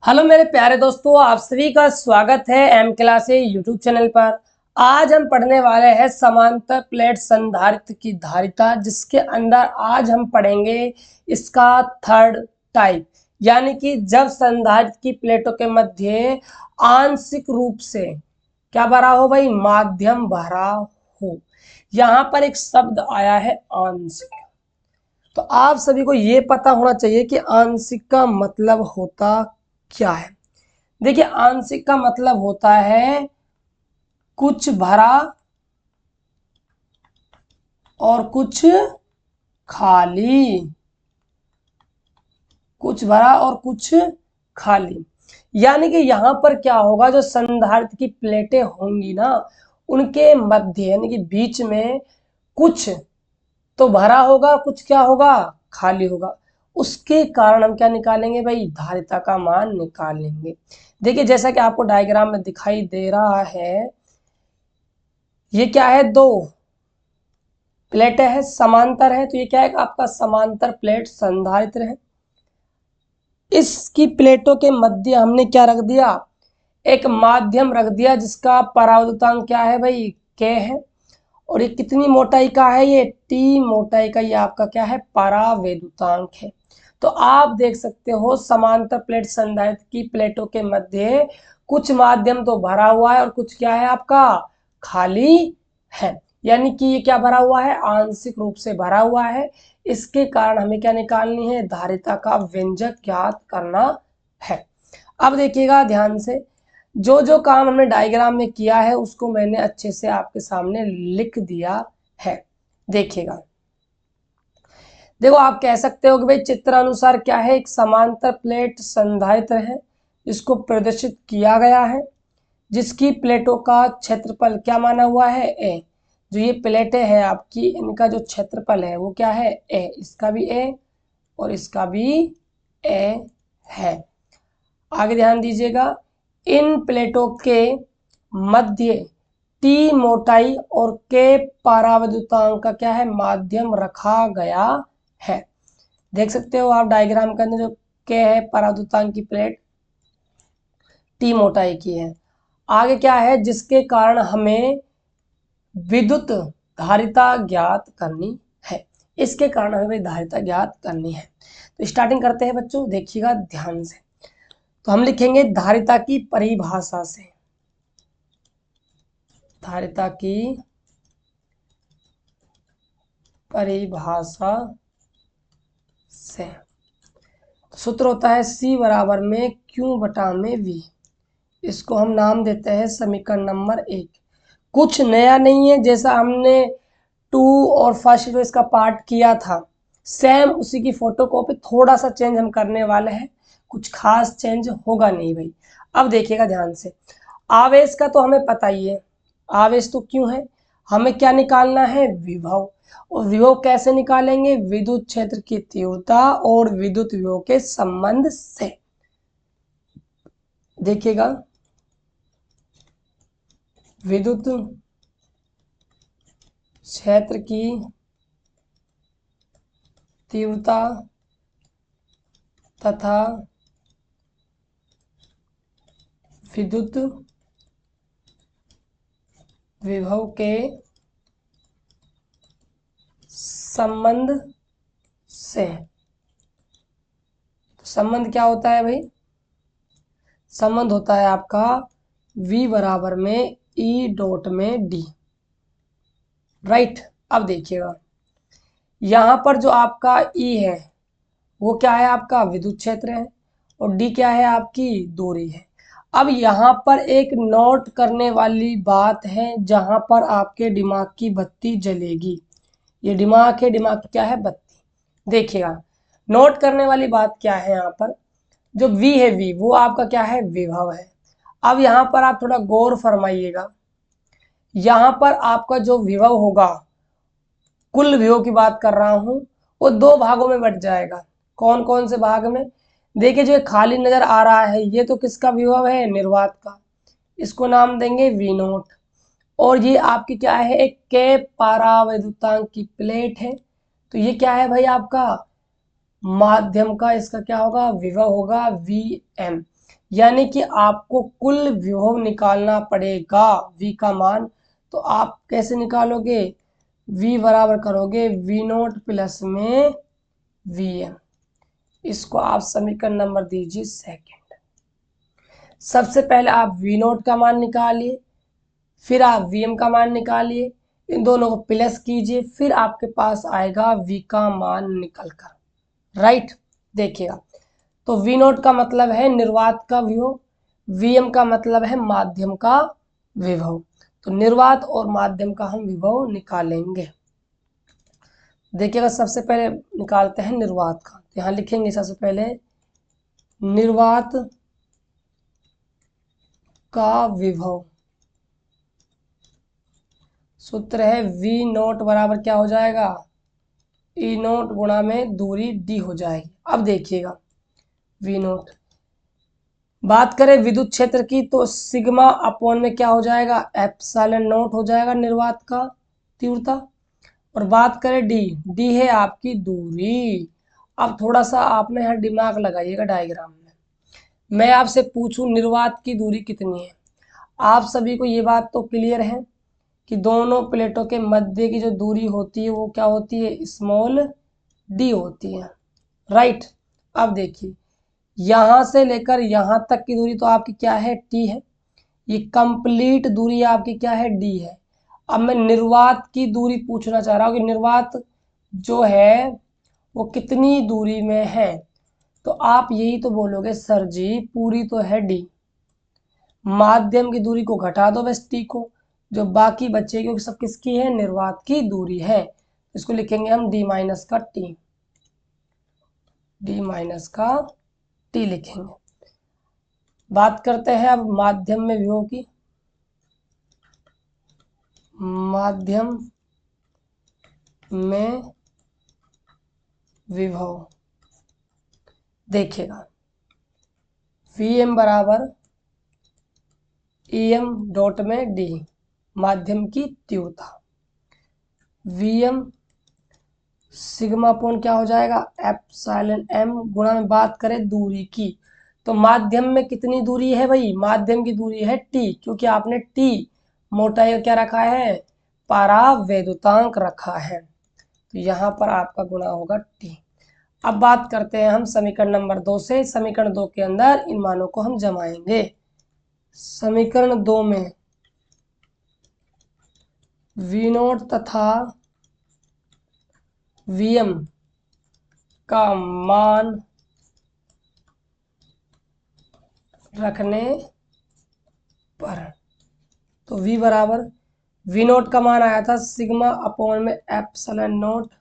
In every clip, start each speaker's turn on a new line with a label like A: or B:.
A: Hello मेरे प्यारे दोस्तों, आप सभी का स्वागत है एम क्लासे यूट्यूब चैनल पर। आज हम पढ़ने वाले हैं समांतर प्लेट संधारित्र की धारिता, जिसके अंदर आज हम पढ़ेंगे इसका थर्ड टाइप, यानी कि जब संधारित्र की प्लेटों के मध्य आंशिक रूप से क्या भरा हो भाई, माध्यम भरा हो। यहाँ पर एक शब्द आया है आंशिक। तो आप सभी को ये पता होना चाहिए कि आंशिक का मतलब होता क्या है। देखिए, आंशिक का मतलब होता है कुछ भरा और कुछ खाली, कुछ भरा और कुछ खाली। यानी कि यहाँ पर क्या होगा, जो संधारित्र की प्लेटें होंगी ना, उनके मध्य यानी कि बीच में कुछ तो भरा होगा, कुछ क्या होगा, खाली होगा। उसके कारण हम क्या निकालेंगे भाई, धारिता का मान निकालेंगे। देखिए, जैसा कि आपको डायग्राम में दिखाई दे रहा है, ये क्या है, दो प्लेटें हैं, समांतर है, तो ये क्या है आपका समांतर प्लेट संधारित्र है। इसकी प्लेटों के मध्य हमने क्या रख दिया, एक माध्यम रख दिया, जिसका परावर्तनांक क्या है भाई, k है। और ये कितनी मोटाई का है, ये t मोटाई का, ये आपका क्या है, परावैद्युतांक है। तो आप देख सकते हो समांतर प्लेट संधारित्र की प्लेटों के मध्य कुछ माध्यम तो भरा हुआ है और कुछ क्या है आपका, खाली है। यानी कि ये क्या भरा हुआ है, आंशिक रूप से भरा हुआ है। इसके कारण हमें क्या निकालनी है, धारिता का व्यंजक ज्ञात करना है। अब देखिएगा ध्यान से, जो जो काम हमने डायग्राम में किया है उसको मैंने अच्छे से आपके सामने लिख दिया है। देखिएगा, देखो आप कह सकते हो कि भाई चित्र अनुसार क्या है, एक समांतर प्लेट संधारित्र है, इसको प्रदर्शित किया गया है, जिसकी प्लेटों का क्षेत्रफल क्या माना हुआ है, ए। जो ये प्लेटें हैं आपकी, इनका जो क्षेत्रफल है वो क्या है, ए। इसका भी ए और इसका भी ए है। आगे ध्यान दीजिएगा, इन प्लेटों के मध्य टी मोटाई और के परावैद्युतांक का क्या है, माध्यम रखा गया है। देख सकते हो आप डायग्राम के अंदर, जो के है परावैद्युतांक की प्लेट टी मोटाई की है। आगे क्या है, जिसके कारण हमें विद्युत धारिता ज्ञात करनी है। इसके कारण हमें धारिता ज्ञात करनी है। तो स्टार्टिंग करते हैं बच्चों, देखिएगा ध्यान से। तो हम लिखेंगे धारिता की परिभाषा से, धारिता की परिभाषा से सूत्र होता है C बराबर में Q बटा में V। इसको हम नाम देते हैं समीकरण नंबर 1। कुछ नया नहीं है, जैसा हमने 2 और फर्स्ट जो इसका पार्ट किया था, सेम उसी की फोटोकॉपी, थोड़ा सा चेंज हम करने वाले हैं, कुछ खास चेंज होगा नहीं भाई। अब देखिएगा ध्यान से, आवेश का तो हमें पता ही है, आवेश तो क्यों है, हमें क्या निकालना है, विभव। और विभव कैसे निकालेंगे, विद्युत क्षेत्र की तीव्रता और विद्युत विभव के संबंध से। देखिएगा, विद्युत क्षेत्र की तीव्रता तथा विद्युत विभव के संबंध से। संबंध क्या होता है भाई, संबंध होता है आपका V बराबर में E डॉट में D, राइट। अब देखिएगा, यहाँ पर जो आपका E है वो क्या है, आपका विद्युत क्षेत्र है, और D क्या है, आपकी दूरी है। अब यहाँ पर एक नोट करने वाली बात है, जहाँ पर आपके दिमाग की बत्ती जलेगी। ये दिमाग है, दिमाग की क्या है, बत्ती। देखिएगा, नोट करने वाली बात क्या है, यहाँ पर जो V है, V वो आपका क्या है, विभव है। अब यहाँ पर आप थोड़ा गौर फरमाइएगा, यहाँ पर आपका जो विभव होगा, कुल विभव की बात कर रहा हूँ, वो दो भागों में बट जाएगा। कौन कौन से भाग में, देखिए जो खाली नजर आ रहा है, ये तो किसका विभव है, निर्वात का, इसको नाम देंगे V नोट। और ये आपकी क्या है, एक के परावैद्युतांक की प्लेट है, तो ये क्या है भाई, आपका माध्यम का, इसका क्या होगा, विभव होगा VM। यानी कि आपको कुल विभव निकालना पड़ेगा v का मान। तो आप कैसे निकालोगे, v बराबर करोगे v नोट प्लस में vm। इसको आप समीकरण नंबर दीजिए सेकंड। सबसे पहले आप v नोट का मान निकालिए, फिर आप vm का मान निकालिए, इन दोनों को प्लस कीजिए, फिर आपके पास आएगा v का मान निकल कर। राइट, देखिएगा। तो v नोट का मतलब है निर्वात का विभव, vm का मतलब है माध्यम का विभव। तो निर्वात और माध्यम का हम विभव निकालेंगे। देखिएगा, सबसे पहले निकालते हैं निर्वात का। यहाँ लिखेंगे सबसे पहले निर्वात का विभव। सूत्र है v नोट बराबर क्या हो जाएगा, ई नोट गुणा में दूरी d हो जाएगी। अब देखिएगा v नोट, बात करें विद्युत क्षेत्र की तो सिग्मा अपॉन में क्या हो जाएगा, एप्सिलॉन नोट हो जाएगा निर्वात का तीव्रता। और बात करें d है आपकी दूरी। अब थोड़ा सा आपने यहाँ दिमाग लगाइएगा डायग्राम में। मैं आपसे पूछूं निर्वात की दूरी कितनी है, आप सभी को ये बात तो क्लियर है कि दोनों प्लेटों के मध्य की जो दूरी होती है वो क्या होती है, स्मॉल d होती है। राइट, अब देखिए यहाँ से लेकर यहाँ तक की दूरी तो आपकी क्या है, t है। ये कंप्लीट दूरी आपकी क्या है, d है। अब मैं निर्वात की दूरी पूछना चाह रहा हूँ कि निर्वात जो है वो कितनी दूरी में है। तो आप यही तो बोलोगे सर जी पूरी तो है d, माध्यम की दूरी को घटा दो बस t को, जो बाकी बचेगी वो सब किसकी है, निर्वात की दूरी है। इसको लिखेंगे हम d माइनस का t, d माइनस का t लिखेंगे। बात करते हैं अब माध्यम में विभव की। माध्यम में विभव देखिएगा Vm बराबर Em डॉट में d, माध्यम की तीव्रता। Vm सिग्मा अपॉन क्या हो जाएगा, एप्सिलॉन m गुणा में बात करें दूरी की तो माध्यम में कितनी दूरी है भाई, माध्यम की दूरी है t, क्योंकि आपने t मोटाई का क्या रखा है, परावैद्युतांक रखा है। तो यहाँ पर आपका गुणा होगा t। अब बात करते हैं हम समीकरण नंबर 2 से। समीकरण 2 के अंदर इन मानों को हम जमाएंगे। समीकरण 2 में v नोट तथा vm का मान रखने पर, तो v बराबर v नोट का मान आया था सिग्मा अपॉन में एप्सिलॉन नोट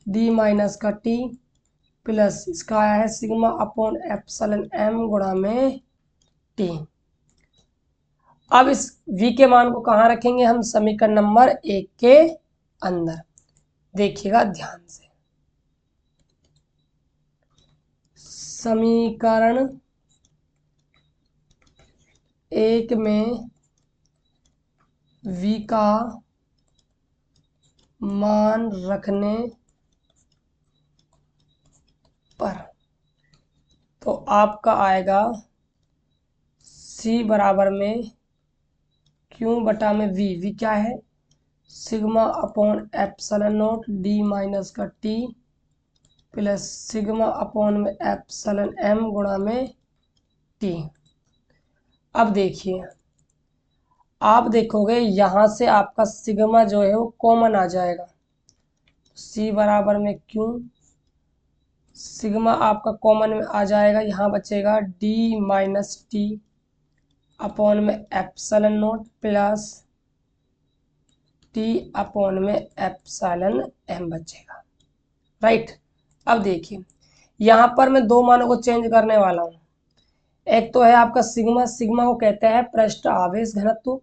A: d माइनस का t प्लस इसका आया है सिग्मा अपॉन एप्सिलॉन m गुणा में t। अब इस v के मान को कहाँ रखेंगे हम, समीकरण नंबर 1 के अंदर। देखिएगा ध्यान से, समीकरण 1 में v का मान रखने पर तो आपका आएगा c बराबर में q बटा में v क्या है, sigma upon epsilon note d minus का t प्लस सिग्मा अपॉन में एप्सिलॉन m गुणा में t। अब देखिए, आप देखोगे यहाँ से आपका सिग्मा जो है वो कॉमन आ जाएगा। c बराबर में q, सिग्मा आपका कॉमन में आ जाएगा, यहाँ बचेगा d माइनस टी अपॉन में epsilon note plus T upon में एप्सिलॉन m बचेगा। राइट, अब देखिए यहाँ पर मैं दो मानों को चेंज करने वाला हूँ। एक तो है आपका सिग्मा, सिग्मा को कहते हैं पृष्ठ आवेश घनत्व।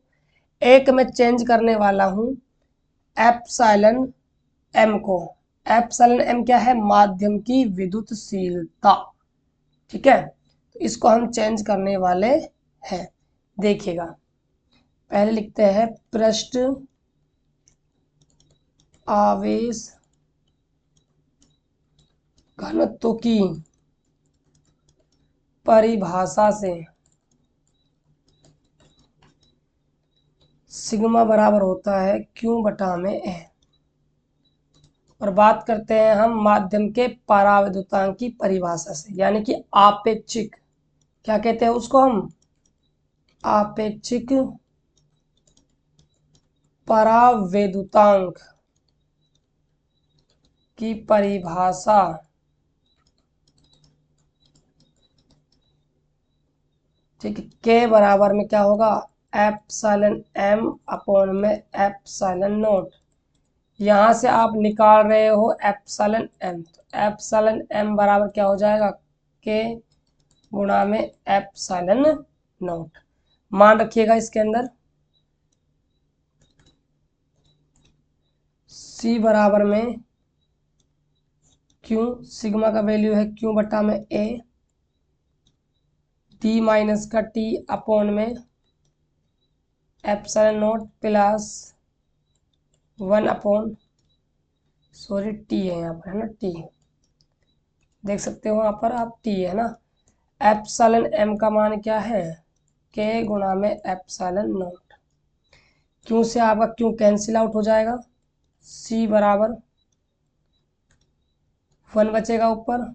A: एक मैं चेंज करने वाला हूँ एप्सिलॉन m को। एप्सिलॉन m क्या है, माध्यम की विद्युतशीलता। ठीक है, तो इसको हम चेंज करने वाले हैं। देखिएगा, पहले लिखते हैं पृष्ठ आवेश घनत्व की परिभाषा से सिग्मा बराबर होता है Q बटा में A। और बात करते हैं हम माध्यम के परावैद्युतांक की परिभाषा से, यानी कि आपेक्षिक, क्या कहते हैं उसको हम, आपेक्षिक परावैद्युतांक की परिभाषा। ठीक है, के बराबर में क्या होगा, एप्सिलॉन एम अपॉन में एप्सिलॉन नॉट। यहां से आप निकाल रहे हो एप्सिलॉन एम, तो एप्सिलॉन एम बराबर क्या हो जाएगा, के गुणा में एप्सिलॉन नॉट। मान रखिएगा इसके अंदर सी बराबर में क्यू, सिग्मा का वैल्यू है क्यू बटा में ए, टी माइनस का टी अपॉन में epsilon not plus 1 upon, sorry T है यहाँ पर, है ना, टी देख सकते हो यहाँ पर आप, टी है ना। एप्सिलॉन एम का मान क्या है, के गुणा में एप्सिलॉन नॉट। क्यू से आपका क्यू कैंसिल आउट हो जाएगा, सी बराबर 1 बचेगा ऊपर।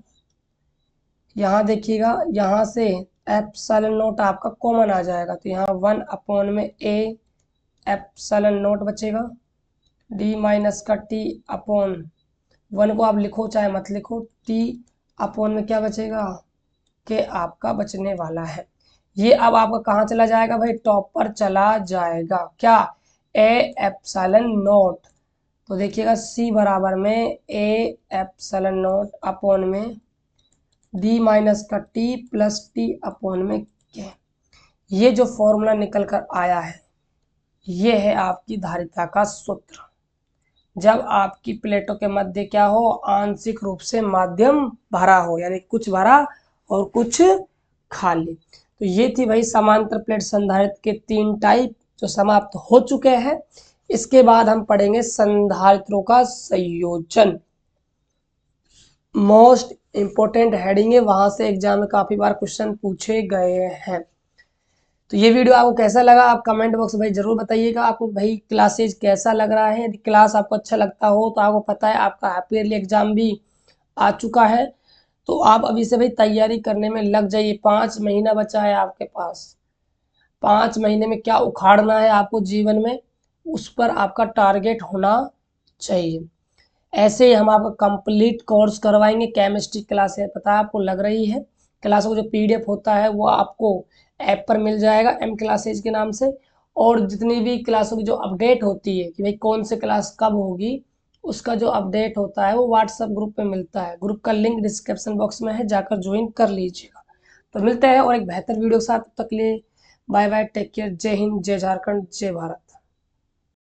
A: यहाँ देखिएगा, यहाँ से एप्सिलॉन नॉट आपका कॉमन आ जाएगा, तो यहाँ 1 अपॉन में ए एप्सिलॉन नॉट बचेगा, डी माइनस का टी अपॉन 1 को आप लिखो चाहे मत लिखो, टी अपॉन में क्या बचेगा, के आपका बचने वाला है। ये अब आपका कहाँ चला जाएगा भाई, टॉप पर चला जाएगा, क्या, ए एप्सिलॉन नॉट। तो देखिएगा सी बराबर में ए एप्सिलॉन नॉट अपॉन में डी माइनस का टी प्लस टी अपॉन में के। ये जो फॉर्मूला निकल कर आया है, ये है आपकी धारिता का सूत्र। जब आपकी प्लेटों के मध्य क्या हो, आंशिक रूप से माध्यम भरा हो, यानी कुछ भरा और कुछ खाली। तो ये थी भाई समांतर प्लेट संधारित्र के 3 टाइप जो समाप्त हो चुके हैं। इसके बाद हम पढ़ेंगे संधारित्रों का संयोजन। मोस्ट इंपोर्टेंट हेडिंग है, वहां से एग्जाम में काफी बार क्वेश्चन पूछे गए हैं। तो ये वीडियो आपको कैसा लगा, आप कमेंट बॉक्स में भाई जरूर बताइएगा। आपको भाई क्लासेज कैसा लग रहा है, यदि क्लास आपको अच्छा लगता हो तो आपको पता है आपका हाफ ईयरली एग्जाम भी आ चुका है, तो आप अभी से भाई तैयारी करने में लग जाइए। 5 महीना बचा है आपके पास, 5 महीने में क्या उखाड़ना है आपको जीवन में, उस पर आपका टारगेट होना चाहिए। ऐसे ही हम आपका कंप्लीट कोर्स करवाएंगे। केमिस्ट्री क्लास है, पता है आपको लग रही है, क्लास का जो पीडीएफ होता है वो आपको ऐप पर मिल जाएगा एम क्लासेज के नाम से। और जितनी भी क्लासों की जो अपडेट होती है कि भाई कौन से क्लास कब होगी, उसका जो अपडेट होता है वो व्हाट्सएप ग्रुप पे मिलता है। ग्रुप का लिंक डिस्क्रिप्शन बॉक्स में है, जाकर ज्वाइन कर लीजिएगा। तो मिलते हैं और एक बेहतर वीडियो के साथ, तब तक के लिए बाय बाय, टेक केयर, जय हिंद, जय झारखंड, जय भारत।